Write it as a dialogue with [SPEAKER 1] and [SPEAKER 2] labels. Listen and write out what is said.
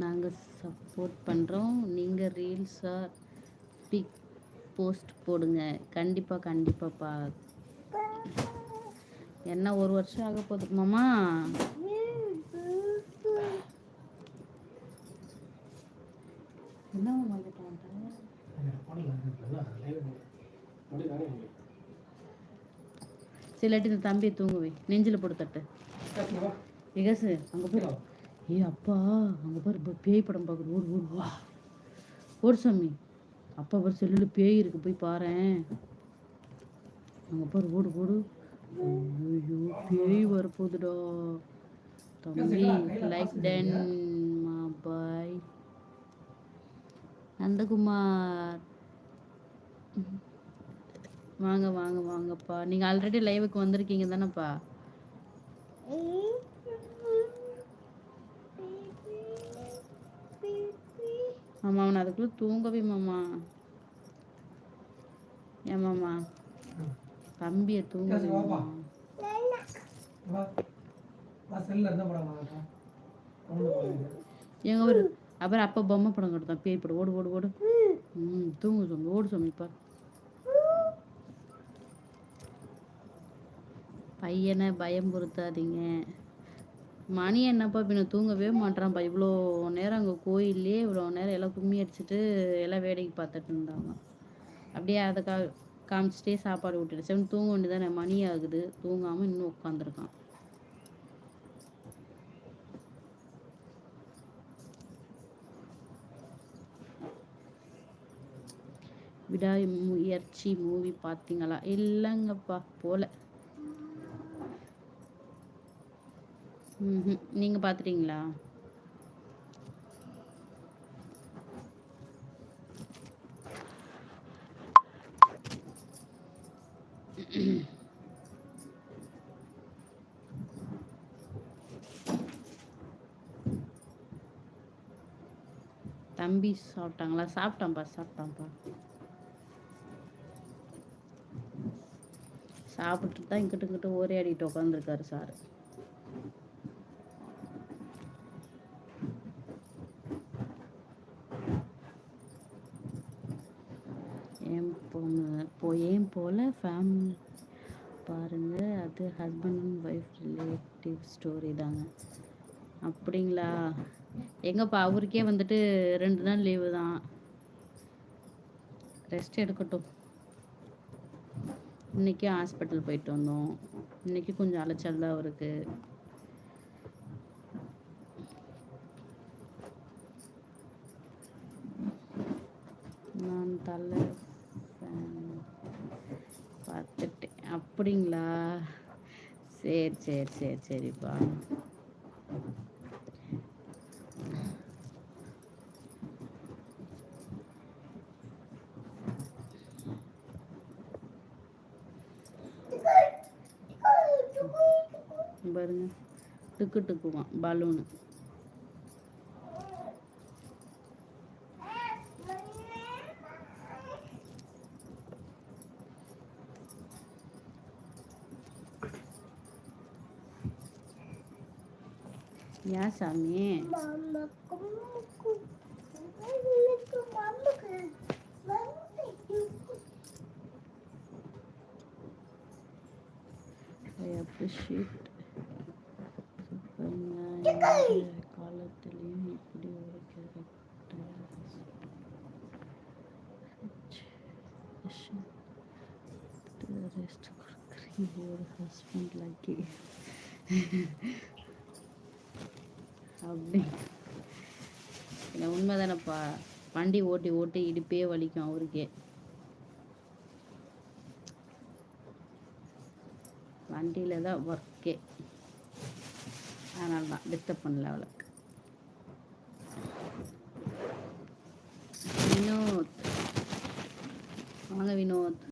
[SPEAKER 1] நாங்கள் சப்போர்ட் பண்ணுறோம். நீங்கள் ரீல்ஸாக பிக் போஸ்ட் போடுங்க. கண்டிப்பாக கண்டிப்பாப்பா. என்ன 1 வருஷம் ஆக போகுது மாமா. என்ன சிலட்டி இந்த தம்பியை தூங்குவே நெஞ்சில் போட்டு தட்டு விகாசு அங்கே போய். ஏ அப்பா அங்கே பாரு பேய் படம் பார்க்குறது. ஓடு ஓடு ஓடு ஓடு சாமி. அப்பா பாரு செல்லில் பேய் இருக்கு போய் பாரேன். அங்கே பாரு ஓடு ஓடு. ஐயோ பேய் வரப்போகுதுடா தம்பி. லைக் டன் பாய் நந்தகுமார். வாங்க வாங்க வாங்கப்பா. நீங்கள் ஆல்ரெடி லைவுக்கு வந்திருக்கீங்க தானேப்பா? ஆமாம் அவனை அதுக்குள்ளே தூங்கவே மாமா. ஏமாம்மா தம்பியை தூங்கவே எங்க ஒரு அப்புறம் அப்போ பொம்மை படம் கொடுத்தான் பேய் படம். ஓடு ஓடு ஓடு. தூங்கு சொம்பி ஓடு சொம்பிப்பா. பையனை பயம்புறுத்தாதீங்க. மணி என்னப்பா பின்ன தூங்கவே மாட்டான்ப்பா. இவ்வளோ நேரம் அங்கே கோயிலே இவ்வளோ நேரம் எல்லாம் கும்மி அடிச்சுட்டு எல்லாம் வேடிக்கை பார்த்துட்டு இருந்தாங்க. அப்படியே அதை காமிச்சிட்டே சாப்பாடு விட்டுடுச்சு. அவன் தூங்க வேண்டியதானே, மணி ஆகுது. தூங்காமல் இன்னும் உட்காந்துருக்கான். விடாமுயற்சி மூவி பார்த்தீங்களா? இல்லைங்கப்பா போல. நீங்கள் பார்த்துட்டீங்களா? தம்பி சாப்பிட்டாங்களா? சாப்பிட்டான்ப்பா சாப்பிட்டு தான் இங்கிட்டு ஒரே ஆடிட்டு உட்காந்துருக்காரு சார். ஏன் போல ஃபேமிலி பாருங்க. அது husband and wife relative story தாங்க. அப்படிங்களா? எங்கப்பா அவருக்கே வந்துட்டு 2 நாள் லீவு தான். ரெஸ்ட் எடுக்கட்டும். இன்னைக்கு ஹாஸ்பிட்டல் போயிட்டு வந்தோம். இன்னைக்கு கொஞ்சம் அலைச்சல் தான் அவருக்கு. நான் தலை பார்த்துட்டேன். அப்படிங்களா? சரிப்பா. பாருங்க டுக்குவான் பலூனு. யா சாமி I appreciate காலத்திலையும் இப்படி ஒரு ரெஸ்ட் கொடுக்குறீங்க ஒரு ஹஸ்பண்ட் லைக் அப்படி உண்மைதானப்பா. வண்டி ஓட்டி இடுப்பே வலிக்கும் அவருக்கே. வண்டியில் தான் ஒர்க்கே. அதனால தான் டிஸ்டர்ப் பண்ணல அவளுக்கு. வினோத் வாங்க வினோத்.